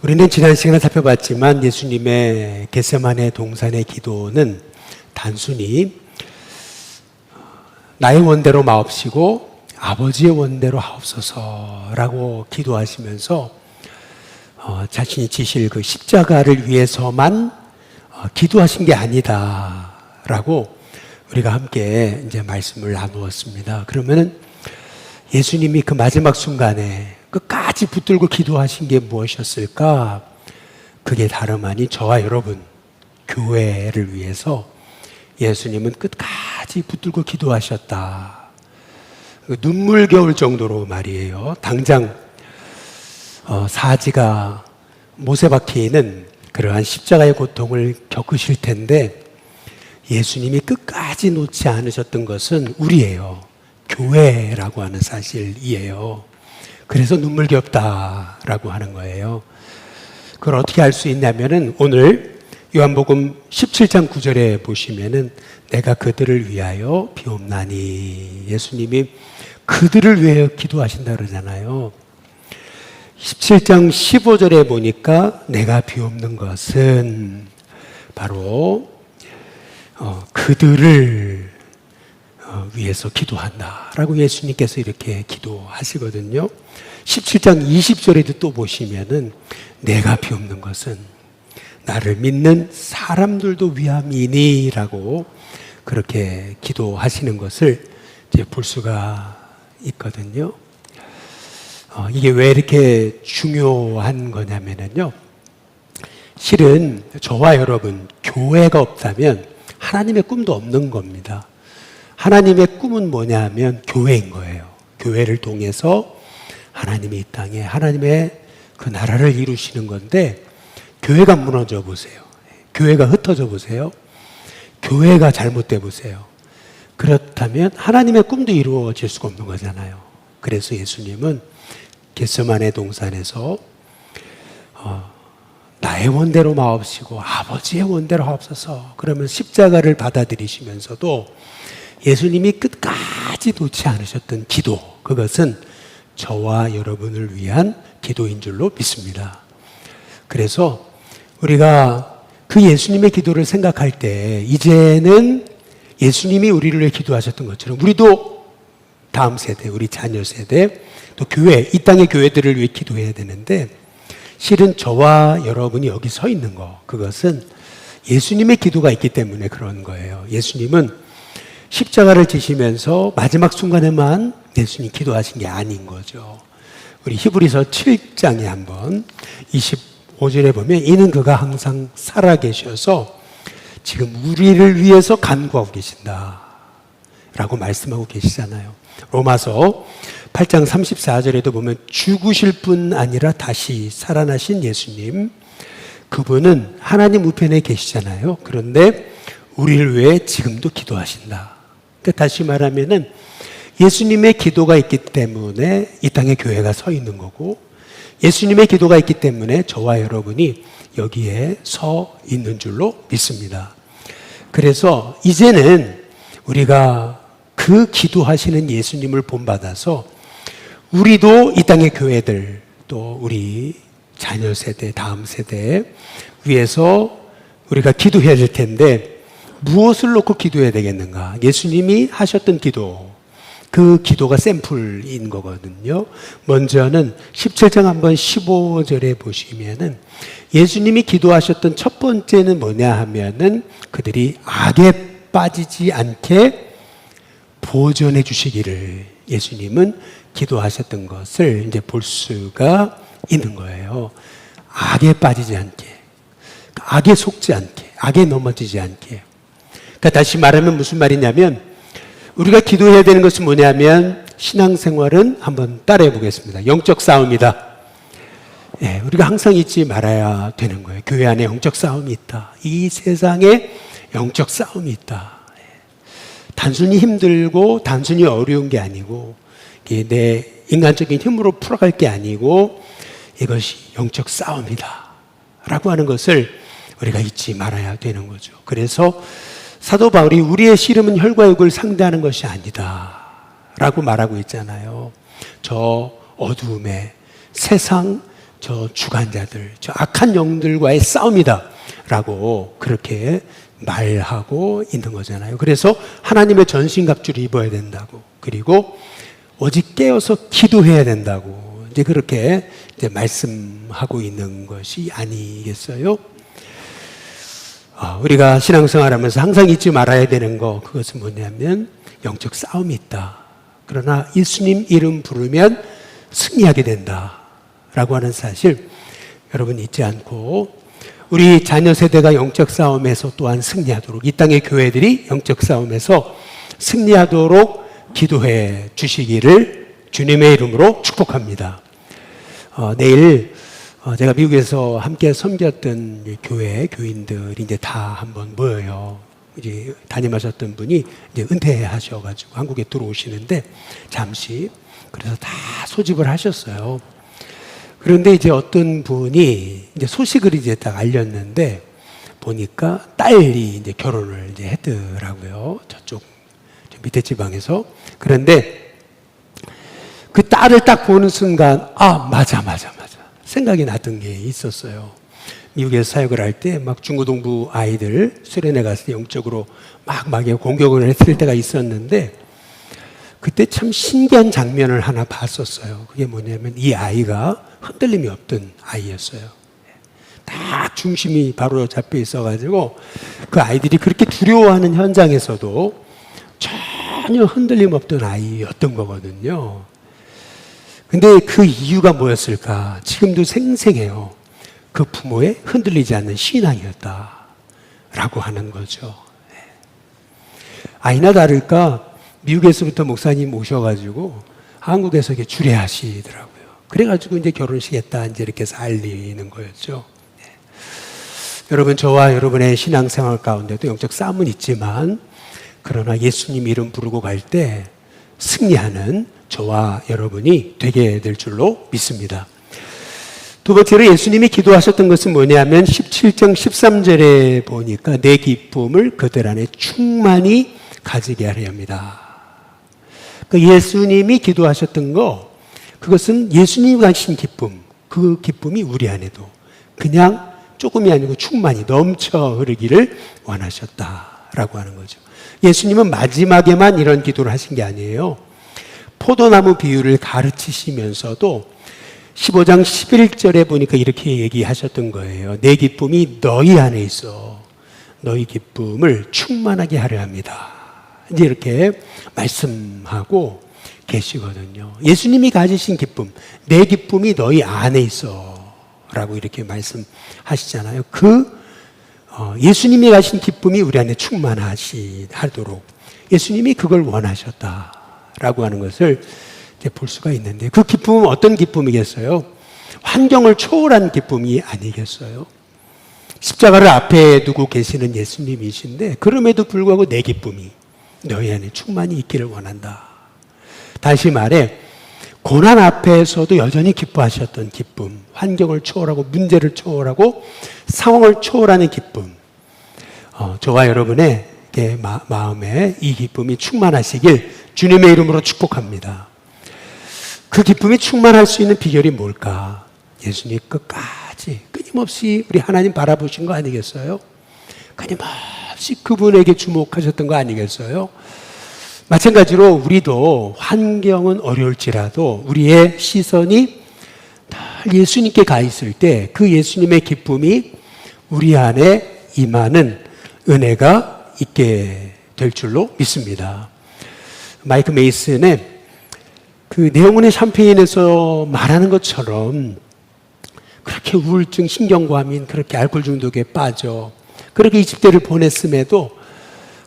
우리는 지난 시간에 살펴봤지만 예수님의 겟세마네 동산의 기도는 단순히 나의 원대로 마옵시고 아버지의 원대로 하옵소서라고 기도하시면서 자신이 지실 그 십자가를 위해서만 기도하신 게 아니다라고 우리가 함께 이제 말씀을 나누었습니다. 그러면은 예수님이 그 마지막 순간에 끝까지 붙들고 기도하신 게 무엇이었을까? 그게 다름 아닌 저와 여러분, 교회를 위해서 예수님은 끝까지 붙들고 기도하셨다. 눈물겨울 정도로 말이에요. 당장 사지가 못에 박히는 그러한 십자가의 고통을 겪으실 텐데 예수님이 끝까지 놓지 않으셨던 것은 우리예요. 교회라고 하는 사실이에요. 그래서 눈물겹다라고 하는 거예요. 그걸 어떻게 알 수 있냐면은 오늘 요한복음 17장 9절에 보시면은 내가 그들을 위하여 비옵나니, 예수님이 그들을 위하여 기도하신다 그러잖아요. 17장 15절에 보니까 내가 비옵는 것은 바로 그들을 위해서 기도한다라고 예수님께서 이렇게 기도하시거든요. 17장 20절에도 또 보시면은 내가 비옵는 것은 나를 믿는 사람들도 위함이니라고 그렇게 기도하시는 것을 이제 볼 수가 있거든요. 이게 왜 이렇게 중요한 거냐면요. 실은 저와 여러분, 교회가 없다면 하나님의 꿈도 없는 겁니다. 하나님의 꿈은 뭐냐 하면 교회인 거예요. 교회를 통해서 하나님이 이 땅에 하나님의 그 나라를 이루시는 건데, 교회가 무너져 보세요. 교회가 흩어져 보세요. 교회가 잘못돼 보세요. 그렇다면 하나님의 꿈도 이루어질 수가 없는 거잖아요. 그래서 예수님은 겟세마네 동산에서 나의 원대로 마옵시고 아버지의 원대로 하옵소서, 그러면 십자가를 받아들이시면서도 예수님이 끝까지 놓지 않으셨던 기도, 그것은 저와 여러분을 위한 기도인 줄로 믿습니다. 그래서 우리가 그 예수님의 기도를 생각할 때 이제는 예수님이 우리를 위해 기도하셨던 것처럼 우리도 다음 세대, 우리 자녀 세대, 또 교회, 이 땅의 교회들을 위해 기도해야 되는데, 실은 저와 여러분이 여기 서 있는 거, 그것은 예수님의 기도가 있기 때문에 그런 거예요. 예수님은 십자가를 지시면서 마지막 순간에만 예수님이 기도하신 게 아닌 거죠. 우리 히브리서 7장에 한번 25절에 보면 이는 그가 항상 살아계셔서 지금 우리를 위해서 간구하고 계신다 라고 말씀하고 계시잖아요. 로마서 8장 34절에도 보면 죽으실 뿐 아니라 다시 살아나신 예수님, 그분은 하나님 우편에 계시잖아요. 그런데 우리를 위해 지금도 기도하신다. 그러니까 다시 말하면은 예수님의 기도가 있기 때문에 이 땅에 교회가 서 있는 거고, 예수님의 기도가 있기 때문에 저와 여러분이 여기에 서 있는 줄로 믿습니다. 그래서 이제는 우리가 그 기도하시는 예수님을 본받아서 우리도 이 땅의 교회들, 또 우리 자녀 세대, 다음 세대 위해서 우리가 기도해야 될 텐데 무엇을 놓고 기도해야 되겠는가? 예수님이 하셨던 기도, 그 기도가 샘플인 거거든요. 먼저는 17장 한번 15절에 보시면은 예수님이 기도하셨던 첫 번째는 뭐냐 하면은 그들이 악에 빠지지 않게 보존해 주시기를 예수님은 기도하셨던 것을 이제 볼 수가 있는 거예요. 악에 빠지지 않게, 악에 속지 않게, 악에 넘어지지 않게. 그러니까 다시 말하면 무슨 말이냐면, 우리가 기도해야 되는 것은 뭐냐면, 신앙생활은 한번 따라해 보겠습니다. 영적 싸움이다. 예, 우리가 항상 잊지 말아야 되는 거예요. 교회 안에 영적 싸움이 있다. 이 세상에 영적 싸움이 있다. 단순히 힘들고 단순히 어려운 게 아니고, 내 인간적인 힘으로 풀어갈 게 아니고 이것이 영적 싸움이다 라고 하는 것을 우리가 잊지 말아야 되는 거죠. 그래서 사도 바울이 우리의 씨름은 혈과 육을 상대하는 것이 아니다 라고 말하고 있잖아요. 저 어두움에 세상 저 주관자들, 저 악한 영들과의 싸움이다 라고 그렇게 말하고 있는 거잖아요. 그래서 하나님의 전신갑주를 입어야 된다고, 그리고 오직 깨어서 기도해야 된다고 이제 그렇게 이제 말씀하고 있는 것이 아니겠어요? 우리가 신앙생활하면서 항상 잊지 말아야 되는 거, 그것은 뭐냐면 영적 싸움이 있다. 그러나 예수님 이름 부르면 승리하게 된다라고 하는 사실 여러분 잊지 않고, 우리 자녀 세대가 영적 싸움에서 또한 승리하도록, 이 땅의 교회들이 영적 싸움에서 승리하도록 기도해 주시기를 주님의 이름으로 축복합니다. 내일 제가 미국에서 함께 섬겼던 교회 교인들이 이제 다 한번 모여요. 이제 담임하셨던 분이 이제 은퇴하셔가지고 한국에 들어오시는데 잠시, 그래서 다 소집을 하셨어요. 그런데 이제 어떤 분이 이제 소식을 이제 딱 알렸는데 보니까 딸이 이제 결혼을 이제 했더라고요. 저쪽 밑에 지방에서. 그런데 그 딸을 딱 보는 순간 맞아 생각이 났던 게 있었어요. 미국에서 사역을 할 때 막 중고등부 아이들 수련회 갔을 때 영적으로 막 공격을 했을 때가 있었는데, 그때 참 신기한 장면을 하나 봤었어요. 그게 뭐냐면 이 아이가 흔들림이 없던 아이였어요. 딱 중심이 바로 잡혀 있어가지고 그 아이들이 그렇게 두려워하는 현장에서도 전혀 흔들림 없던 아이였던 거거든요. 근데 그 이유가 뭐였을까? 지금도 생생해요. 그 부모의 흔들리지 않는 신앙이었다라고 하는 거죠. 아니나 다를까 미국에서부터 목사님 오셔가지고 한국에서 이렇게 주례하시더라고요. 그래가지고 이제 결혼식 했다 이제 이렇게 해서 알리는 거였죠. 여러분, 저와 여러분의 신앙생활 가운데도 영적 싸움은 있지만, 그러나 예수님 이름 부르고 갈 때 승리하는 저와 여러분이 되게 될 줄로 믿습니다. 두 번째로 예수님이 기도하셨던 것은 뭐냐면 17장 13절에 보니까 내 기쁨을 그들 안에 충만히 가지게 하려 합니다. 그러니까 예수님이 기도하셨던 거, 그것은 예수님이 가신 기쁨, 그 기쁨이 우리 안에도 그냥 조금이 아니고 충만히 넘쳐 흐르기를 원하셨다라고 하는 거죠. 예수님은 마지막에만 이런 기도를 하신 게 아니에요. 포도나무 비유를 가르치시면서도 15장 11절에 보니까 이렇게 얘기하셨던 거예요. 내 기쁨이 너희 안에 있어. 너희 기쁨을 충만하게 하려 합니다. 이제 이렇게 말씀하고 계시거든요. 예수님이 가지신 기쁨, 내 기쁨이 너희 안에 있어 라고 이렇게 말씀하시잖아요. 예수님이 가신 기쁨이 우리 안에 충만하도록 예수님이 그걸 원하셨다라고 하는 것을 이제 볼 수가 있는데, 그 기쁨은 어떤 기쁨이겠어요? 환경을 초월한 기쁨이 아니겠어요? 십자가를 앞에 두고 계시는 예수님이신데 그럼에도 불구하고 내 기쁨이 너희 안에 충만히 있기를 원한다. 다시 말해, 고난 앞에서도 여전히 기뻐하셨던 기쁨, 환경을 초월하고 문제를 초월하고 상황을 초월하는 기쁨, 저와 여러분의 마음에 이 기쁨이 충만하시길 주님의 이름으로 축복합니다. 그 기쁨이 충만할 수 있는 비결이 뭘까? 예수님 끝까지 끊임없이 우리 하나님 바라보신 거 아니겠어요? 끊임없이 그분에게 주목하셨던 거 아니겠어요? 마찬가지로 우리도 환경은 어려울지라도 우리의 시선이 늘 예수님께 가 있을 때 그 예수님의 기쁨이 우리 안에 임하는 은혜가 있게 될 줄로 믿습니다. 마이크 메이슨의 그 내용은의 샴페인에서 말하는 것처럼 그렇게 우울증, 신경과민, 그렇게 알코올 중독에 빠져 그렇게 20대를 보냈음에도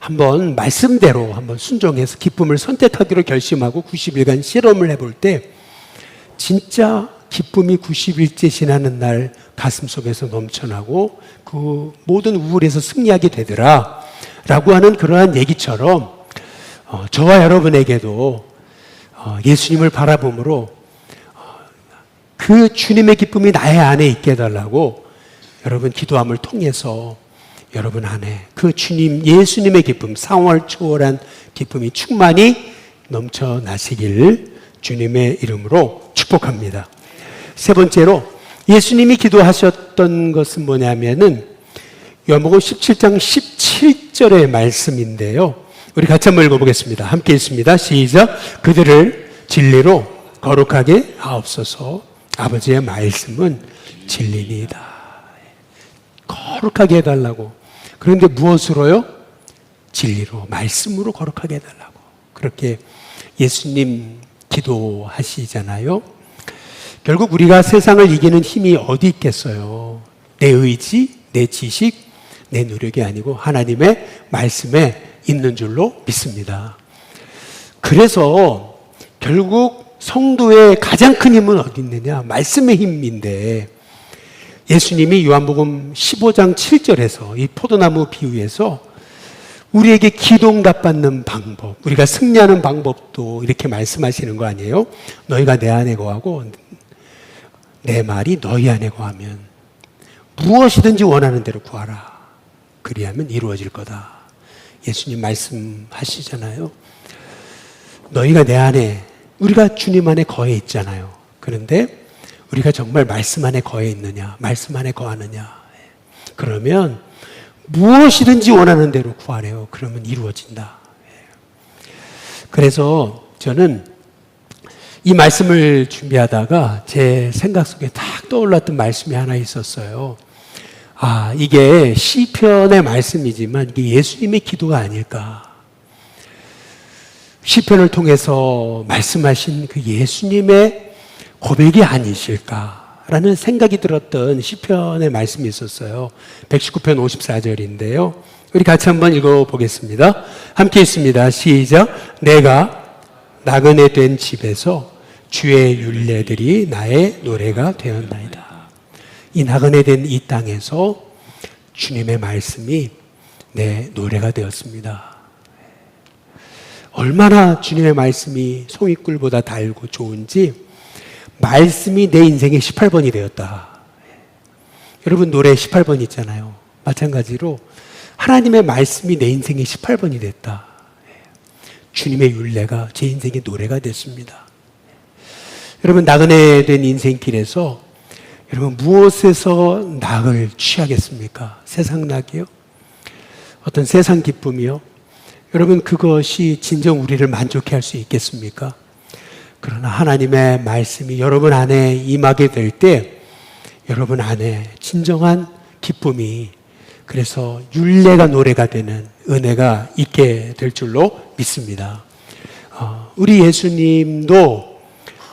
한번 말씀대로 한번 순종해서 기쁨을 선택하기로 결심하고 90일간 실험을 해볼 때 진짜 기쁨이 90일째 지나는 날 가슴속에서 넘쳐나고 그 모든 우울에서 승리하게 되더라 라고 하는 그러한 얘기처럼 저와 여러분에게도 예수님을 바라봄으로 그 주님의 기쁨이 나의 안에 있게 해달라고 여러분 기도함을 통해서 여러분 안에 그 주님 예수님의 기쁨, 상황을 초월한 기쁨이 충만히 넘쳐나시기를 주님의 이름으로 축복합니다. 세 번째로 예수님이 기도하셨던 것은 뭐냐면은 요한복음 17장 17절의 말씀인데요. 우리 같이 한번 읽어보겠습니다. 함께 읽습니다. 시작. 그들을 진리로 거룩하게 하옵소서. 아버지의 말씀은 진리니이다. 거룩하게 해달라고. 그런데 무엇으로요? 진리로, 말씀으로 거룩하게 해달라고. 그렇게 예수님 기도하시잖아요. 결국 우리가 세상을 이기는 힘이 어디 있겠어요? 내 의지, 내 지식, 내 노력이 아니고 하나님의 말씀에 있는 줄로 믿습니다. 그래서 결국 성도의 가장 큰 힘은 어디 있느냐? 말씀의 힘인데 예수님이 요한복음 15장 7절에서 이 포도나무 비유에서 우리에게 기도응답 받는 방법, 우리가 승리하는 방법도 이렇게 말씀하시는 거 아니에요? 너희가 내 안에 거하고 내 말이 너희 안에 거하면 무엇이든지 원하는 대로 구하라. 그리하면 이루어질 거다. 예수님 말씀하시잖아요. 너희가 내 안에, 우리가 주님 안에 거해 있잖아요. 그런데 우리가 정말 말씀 안에 거해 있느냐, 말씀 안에 거하느냐. 그러면 무엇이든지 원하는 대로 구하래요. 그러면 이루어진다. 그래서 저는 이 말씀을 준비하다가 제 생각 속에 딱 떠올랐던 말씀이 하나 있었어요. 아, 이게 시편의 말씀이지만 이게 예수님의 기도가 아닐까. 시편을 통해서 말씀하신 그 예수님의 고백이 아니실까라는 생각이 들었던 시편의 말씀이 있었어요. 119편 54절인데요. 우리 같이 한번 읽어보겠습니다. 함께 읽습니다. 시작. 내가 나그네 된 집에서 주의 율례들이 나의 노래가 되었나이다. 이 나그네 된 이 땅에서 주님의 말씀이 내 노래가 되었습니다. 얼마나 주님의 말씀이 송이꿀보다 달고 좋은지 말씀이 내 인생의 18번이 되었다. 여러분 노래 18번 있잖아요. 마찬가지로 하나님의 말씀이 내 인생의 18번이 됐다. 주님의 율례가 제 인생의 노래가 됐습니다. 여러분 나그네 된 인생길에서 여러분 무엇에서 낙을 취하겠습니까? 세상 낙이요? 어떤 세상 기쁨이요? 여러분 그것이 진정 우리를 만족해 할 수 있겠습니까? 그러나 하나님의 말씀이 여러분 안에 임하게 될 때 여러분 안에 진정한 기쁨이, 그래서 율례가 노래가 되는 은혜가 있게 될 줄로 믿습니다. 우리 예수님도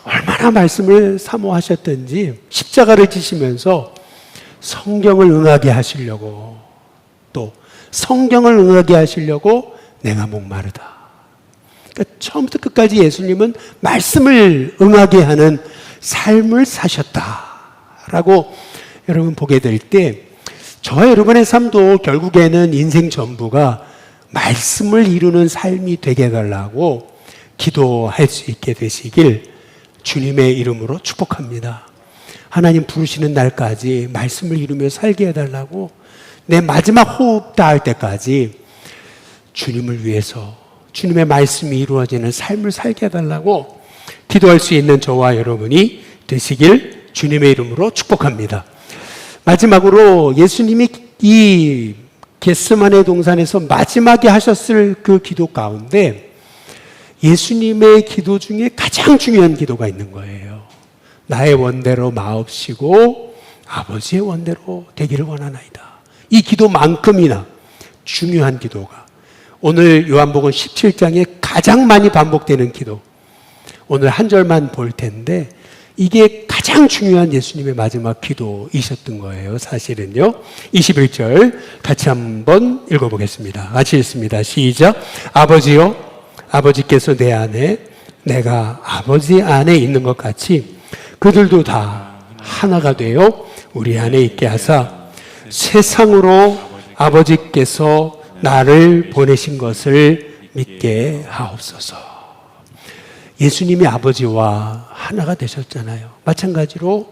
얼마나 말씀을 사모하셨던지 십자가를 지시면서 성경을 응하게 하시려고, 또 성경을 응하게 하시려고 내가 목마르다. 그러니까 처음부터 끝까지 예수님은 말씀을 응하게 하는 삶을 사셨다라고 여러분 보게 될 때 저와 여러분의 삶도 결국에는 인생 전부가 말씀을 이루는 삶이 되게 해달라고 기도할 수 있게 되시길 주님의 이름으로 축복합니다. 하나님 부르시는 날까지 말씀을 이루며 살게 해달라고, 내 마지막 호흡 닿을 때까지 주님을 위해서 주님의 말씀이 이루어지는 삶을 살게 해달라고 기도할 수 있는 저와 여러분이 되시길 주님의 이름으로 축복합니다. 마지막으로 예수님이 이 겟세마네 동산에서 마지막에 하셨을 그 기도 가운데 예수님의 기도 중에 가장 중요한 기도가 있는 거예요. 나의 원대로 마옵시고 아버지의 원대로 되기를 원하나이다. 이 기도만큼이나 중요한 기도가 오늘 요한복음 17장에 가장 많이 반복되는 기도, 오늘 한 절만 볼 텐데 이게 가장 중요한 예수님의 마지막 기도이셨던 거예요. 사실은요. 21절 같이 한번 읽어보겠습니다. 같이 읽습니다. 시작. 아버지요, 아버지께서 내 안에, 내가 아버지 안에 있는 것 같이 그들도 다 하나가 되어 우리 안에 있게 하사 세상으로 아버지께서 나를 보내신 것을 믿게 하옵소서. 예수님이 아버지와 하나가 되셨잖아요. 마찬가지로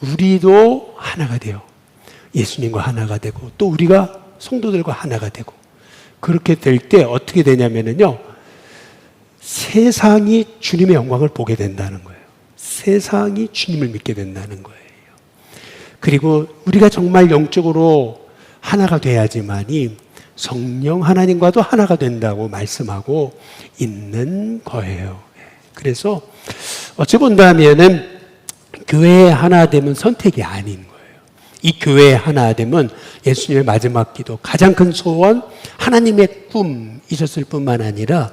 우리도 하나가 돼요. 예수님과 하나가 되고 또 우리가 성도들과 하나가 되고, 그렇게 될 때 어떻게 되냐면요, 세상이 주님의 영광을 보게 된다는 거예요. 세상이 주님을 믿게 된다는 거예요. 그리고 우리가 정말 영적으로 하나가 돼야지만이 성령 하나님과도 하나가 된다고 말씀하고 있는 거예요. 그래서 어찌 본다면은 교회의 하나됨은 선택이 아닌 거예요. 이 교회의 하나됨은 예수님의 마지막 기도, 가장 큰 소원, 하나님의 꿈이셨을 뿐만 아니라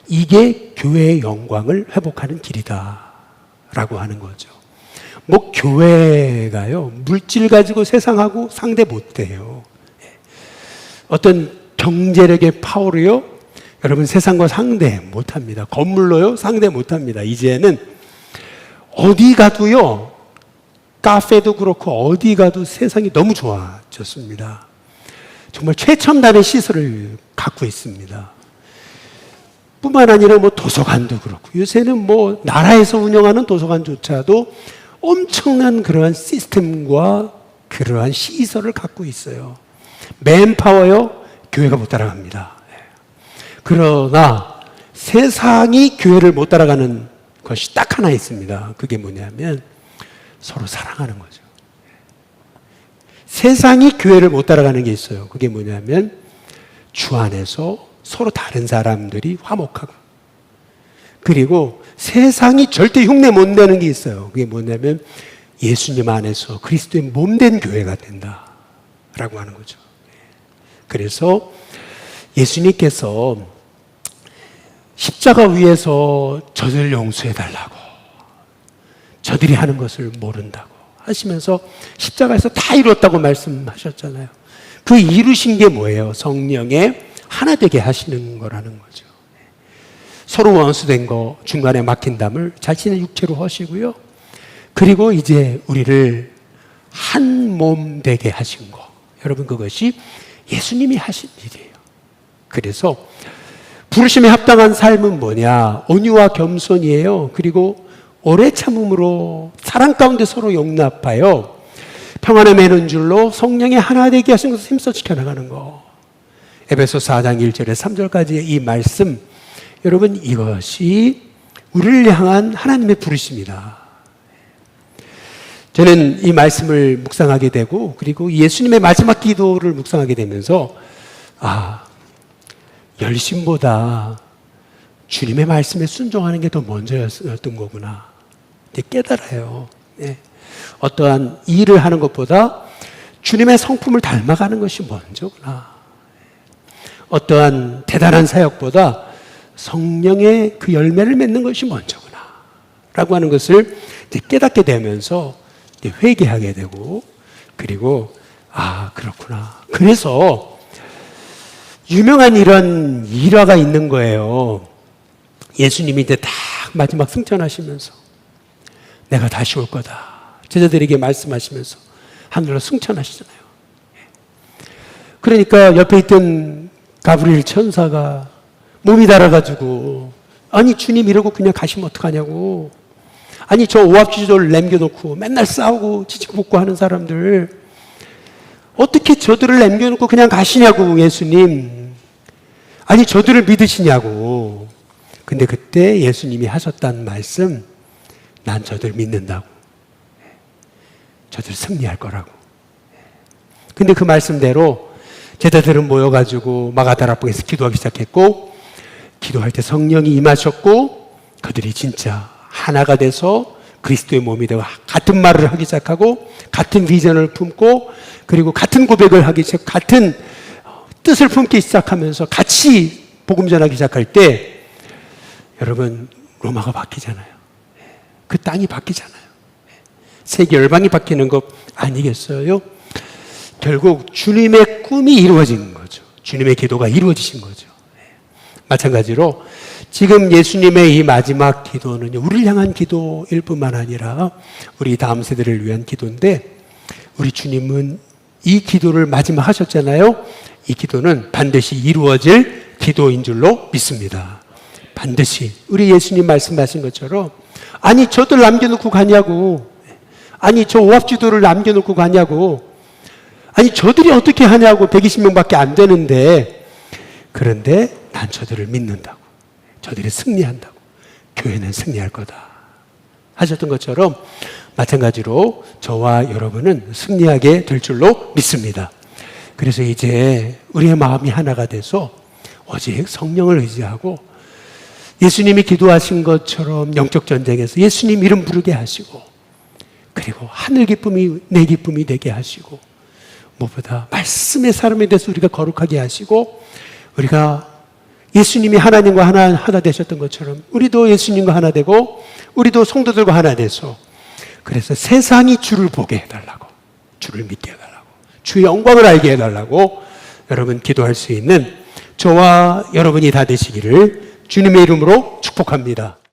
이게 교회의 영광을 회복하는 길이다 라고 하는 거죠. 뭐 교회가요, 물질 가지고 세상하고 상대 못해요. 어떤 경제력의 파워로요, 여러분 세상과 상대 못합니다. 건물로요, 상대 못합니다. 이제는 어디 가도요, 카페도 그렇고 어디 가도 세상이 너무 좋아졌습니다. 정말 최첨단의 시설을 갖고 있습니다. 뿐만 아니라 뭐 도서관도 그렇고, 요새는 뭐 나라에서 운영하는 도서관조차도 엄청난 그러한 시스템과 그러한 시설을 갖고 있어요. 맨파워요, 교회가 못 따라갑니다. 그러나 세상이 교회를 못 따라가는 것이 딱 하나 있습니다. 그게 뭐냐면 서로 사랑하는 거죠. 세상이 교회를 못 따라가는 게 있어요. 그게 뭐냐면 주 안에서 서로 다른 사람들이 화목하고, 그리고 세상이 절대 흉내 못 내는 게 있어요. 그게 뭐냐면 예수님 안에서 그리스도의 몸된 교회가 된다라고 하는 거죠. 그래서 예수님께서 십자가 위에서 저들을 용서해달라고, 저들이 하는 것을 모른다고 하시면서 십자가에서 다 이뤘다고 말씀하셨잖아요. 그 이루신 게 뭐예요? 성령의 하나 되게 하시는 거라는 거죠. 서로 원수된 거, 중간에 막힌 담을 자신의 육체로 하시고요. 그리고 이제 우리를 한 몸 되게 하신 거. 여러분, 그것이 예수님이 하신 일이에요. 그래서 부르심에 합당한 삶은 뭐냐? 온유와 겸손이에요. 그리고 오래 참음으로 사랑 가운데 서로 용납하여 평안에 매는 줄로 성령의 하나 되게 하신 것을 힘써 지켜나가는 거. 에베소 4장 1절에 3절까지의 이 말씀, 여러분, 이것이 우리를 향한 하나님의 부르심이다. 저는 이 말씀을 묵상하게 되고, 그리고 예수님의 마지막 기도를 묵상하게 되면서 열심보다 주님의 말씀에 순종하는 게 더 먼저였던 거구나 깨달아요. 네. 어떠한 일을 하는 것보다 주님의 성품을 닮아가는 것이 먼저구나. 어떠한 대단한 사역보다 성령의 그 열매를 맺는 것이 먼저구나 라고 하는 것을 이제 깨닫게 되면서 이제 회개하게 되고, 그리고 그렇구나. 그래서 유명한 이런 일화가 있는 거예요. 예수님이 이제 딱 마지막 승천하시면서 내가 다시 올 거다 제자들에게 말씀하시면서 하늘로 승천하시잖아요. 그러니까 옆에 있던 가브리엘 천사가 몸이 달아가지고, 아니 주님 이러고 그냥 가시면 어떡하냐고, 아니 저 오합지졸 남겨놓고 맨날 싸우고 지지고 하는 사람들 어떻게 저들을 남겨놓고 그냥 가시냐고, 예수님. 아니 저들을 믿으시냐고. 근데 그때 예수님이 하셨다는 말씀, 난 저들 믿는다고, 저들 승리할 거라고. 근데 그 말씀대로 제자들은 모여가지고 마가다락방에서 기도하기 시작했고, 기도할 때 성령이 임하셨고, 그들이 진짜 하나가 돼서 그리스도의 몸이 되고 같은 말을 하기 시작하고, 같은 비전을 품고, 그리고 같은 고백을 하기 시작, 같은 뜻을 품기 시작하면서 같이 복음 전하기 시작할 때, 여러분, 로마가 바뀌잖아요. 그 땅이 바뀌잖아요. 세계 열방이 바뀌는 것 아니겠어요? 결국 주님의 꿈이 이루어진 거죠. 주님의 기도가 이루어지신 거죠. 마찬가지로 지금 예수님의 이 마지막 기도는 우리를 향한 기도일 뿐만 아니라 우리 다음 세대를 위한 기도인데, 우리 주님은 이 기도를 마지막 하셨잖아요. 이 기도는 반드시 이루어질 기도인 줄로 믿습니다. 반드시 우리 예수님 말씀하신 것처럼, 아니 저들 남겨놓고 가냐고, 아니 저 오합지도를 남겨놓고 가냐고, 아니 저들이 어떻게 하냐고, 120명밖에 안 되는데, 그런데 난 저들을 믿는다고, 저들이 승리한다고, 교회는 승리할 거다 하셨던 것처럼, 마찬가지로 저와 여러분은 승리하게 될 줄로 믿습니다. 그래서 이제 우리의 마음이 하나가 돼서 오직 성령을 의지하고 예수님이 기도하신 것처럼 영적 전쟁에서 예수님 이름 부르게 하시고, 그리고 하늘 기쁨이 내 기쁨이 되게 하시고, 무엇보다 말씀의 사람에 대해서 우리가 거룩하게 하시고, 우리가 예수님이 하나님과 하나 되셨던 것처럼 우리도 예수님과 하나 되고, 우리도 성도들과 하나 돼서, 그래서 세상이 주를 보게 해달라고, 주를 믿게 해달라고, 주의 영광을 알게 해달라고 여러분 기도할 수 있는 저와 여러분이 다 되시기를 주님의 이름으로 축복합니다.